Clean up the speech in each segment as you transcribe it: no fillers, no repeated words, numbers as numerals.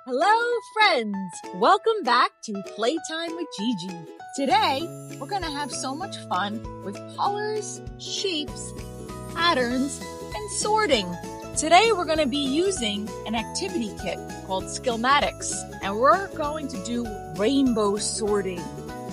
Hello, friends! Welcome back to Playtime with Gigi. Today, we're going to have so much fun with colors, shapes, patterns, and sorting. Today, we're going to be using an activity kit called Skillatics, and we're going to do rainbow sorting.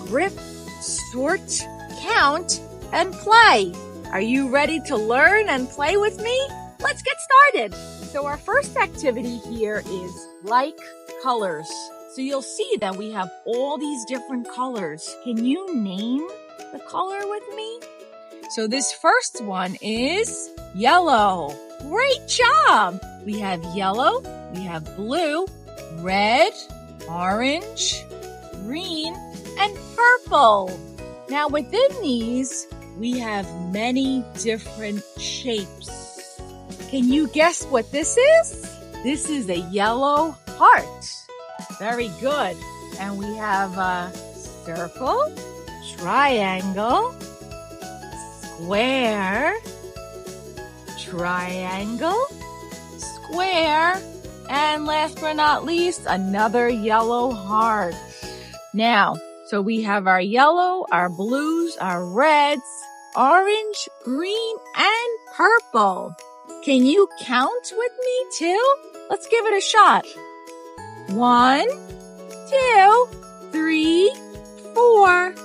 Grip, sort, count, and play. Are you ready to learn and play with me? Let's get started. So our first activity here is like colors. So you'll see that we have all these different colors. Can you name the color with me? So this first one is yellow. Great job! We have yellow, we have blue, red, orange, green, and purple. Now within these, we have many different shapes. Can you guess what this is? This is a yellow heart. Very good. And we have a circle, triangle, square, triangle, square, and last but not least, another yellow heart. Now, so we have our yellow, our blues, our reds, orange, green, and purple. Can you count with me too? Let's give it a shot. 1, 2, 3, 4,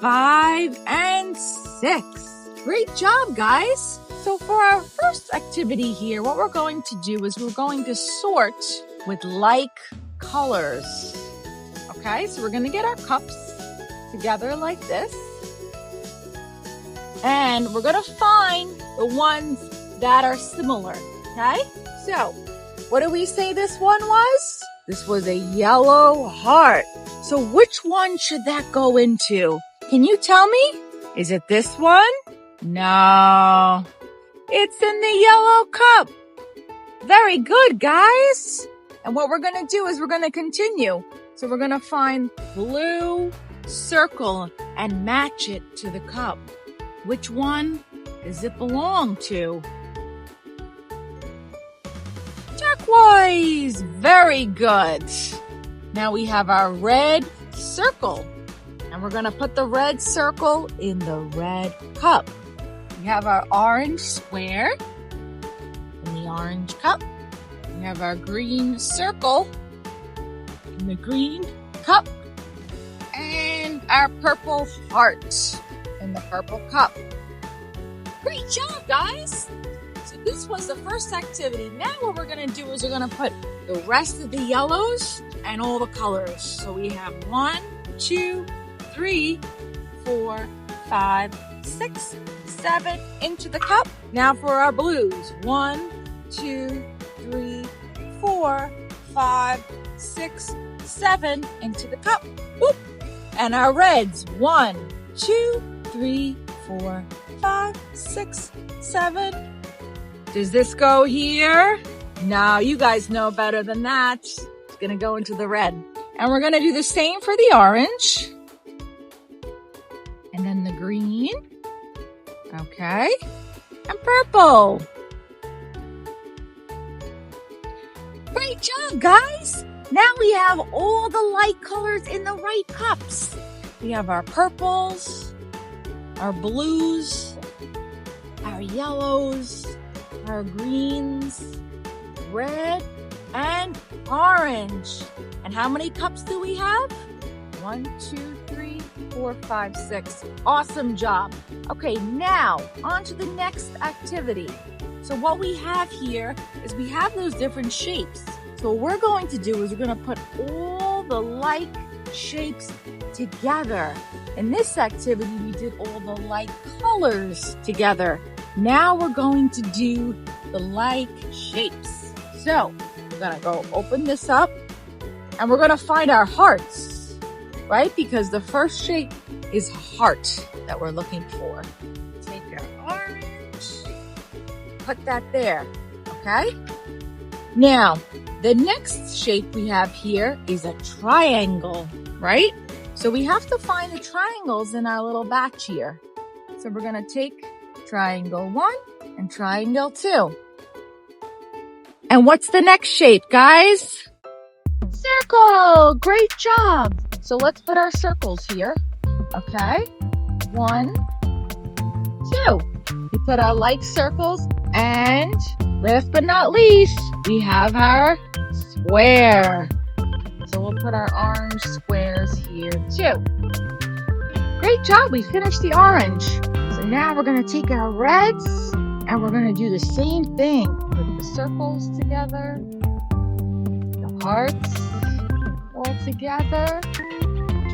5, and 6. Great job, guys. So for our first activity here, what we're going to do is we're going to sort with like colors. Okay, so we're going to get our cups together like this. And we're going to find the ones that are similar, okay? So, what do we say this one was? This was a yellow heart. So which one should that go into? Can you tell me? Is it this one? No. It's in the yellow cup. Very good, guys. And what we're going to do is we're going to continue. So we're going to find blue circle and match it to the cup. Which one does it belong to? Turquoise! Very good. Now we have our red circle. And we're going to put the red circle in the red cup. We have our orange square in the orange cup. We have our green circle in the green cup. And our purple heart in the purple cup. Great job, guys! So this was the first activity. Now what we're going to do is we're going to put the rest of the yellows and all the colors. So we have 1, 2, 3, 4, 5, 6, 7 into the cup. Now for our blues. 1, 2, 3, 4, 5, 6, 7 into the cup. Whoop. And our reds. 1, 2, 3, 4, 5, 6, 7. Does this go here? No, you guys know better than that. It's going to go into the red. And we're going to do the same for the orange. And then the green. Okay. And purple. Great job, guys. Now we have all the light colors in the right cups. We have our purples, our blues, our yellows, our greens, red, and orange. And how many cups do we have? 1, 2, 3, 4, 5, 6. Awesome job. Okay, now on to the next activity. So what we have here is we have those different shapes. So what we're going to do is we're going to put all the like shapes together. In this activity, we did all the like colors together. Now we're going to do the like shapes. So we're going to go open this up and we're going to find our hearts, right? Because the first shape is heart that we're looking for. Take our orange, put that there, okay? Now, the next shape we have here is a triangle, right? So we have to find the triangles in our little batch here. So we're going to take triangle 1 and triangle 2. And what's the next shape, guys? circle. Great job. So let's put our circles here. Okay. 1, 2. We put our like circles, and last but not least, we have our square. So we'll put our orange squares here too. Great job, we finished the orange. So now we're gonna take our reds and we're gonna do the same thing. Put the circles together, the hearts all together,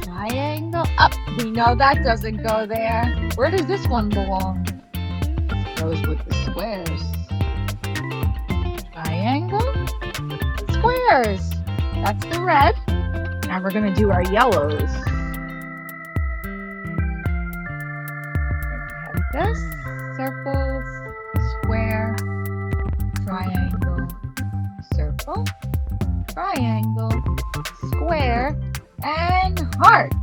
triangle up. We know that doesn't go there. Where does this one belong? It goes with the squares. Triangle, squares. That's the red. Now we're gonna do our yellows. This, circles, square, triangle, circle, triangle, square, and hearts.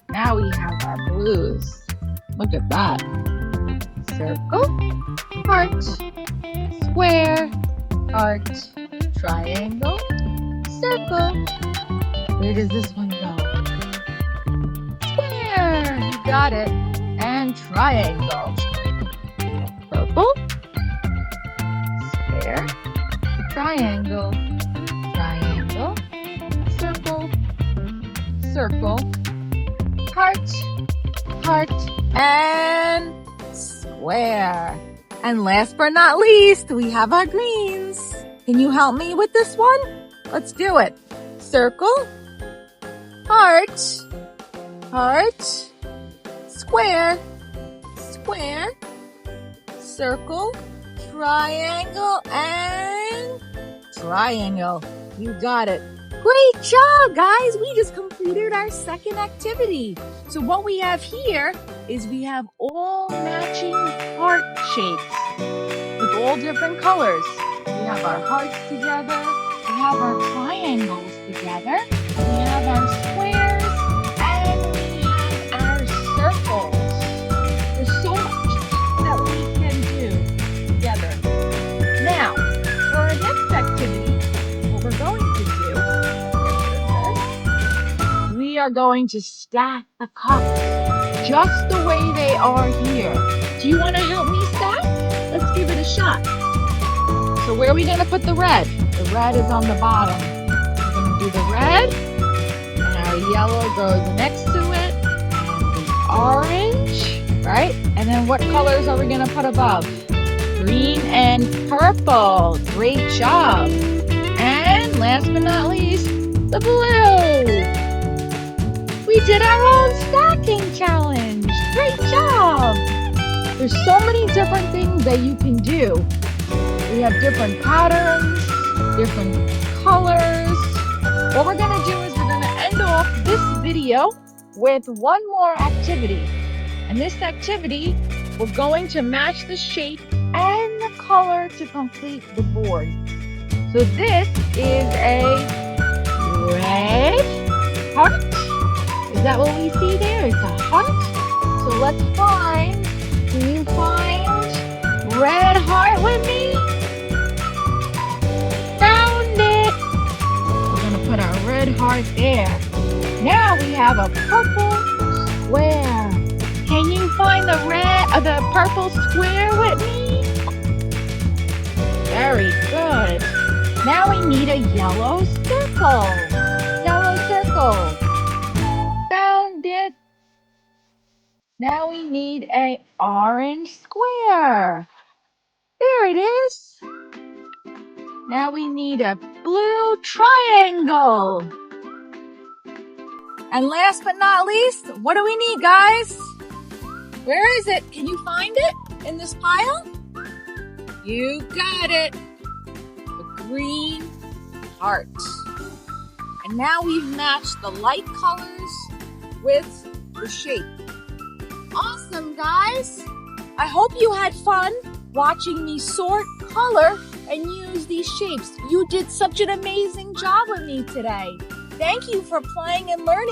Now we have our blues. Look at that. Circle, heart, square, heart, triangle, circle. Where does this one go? Square. You got it. And triangle. Purple, square, triangle, triangle, circle, circle, heart, heart, and square. And last but not least, we have our greens. Can you help me with this one? Let's do it. Circle, heart, heart, square, square, circle, triangle, and triangle. You got it. Great job, guys. We just completed our second activity. So what we have here is we have all matching heart shapes with all different colors. We have our hearts together. We have our triangles together. We have our squares. And we have our circles. There's so much that we can do together. Now, for our next activity, what we're going to do, we are going to stack the cups just the way they are here. Do you want to help me stack? Let's give it a shot. So where are we going to put the red? The red is on the bottom. We're going to do the red, and our yellow goes next to it, and the orange, right? And then what colors are we going to put above? Green and purple. Great job. And last but not least, the blue. We did our own stacking challenge. Great job. There's so many different things that you can do. We have different patterns, different colors. What we're gonna do is we're gonna end off this video with one more activity. And this activity, we're going to match the shape and the color to complete the board. So this is a red heart. Is that what we see there? It's a heart. So let's find, can you find red heart with me? Found it. We're gonna put our red heart there. Now we have a purple square. Can you find the purple square with me? Very good. Now we need a yellow circle. Yellow circle. Found it. Now we need a orange square. There it is. Now we need a blue triangle. And last but not least, what do we need, guys? Where is it? Can you find it in this pile? You got it. The green heart. And now we've matched the light colors with the shape. Awesome, guys. I hope you had fun watching me sort, color, and use these shapes. You did such an amazing job with me today. Thank you for playing and learning.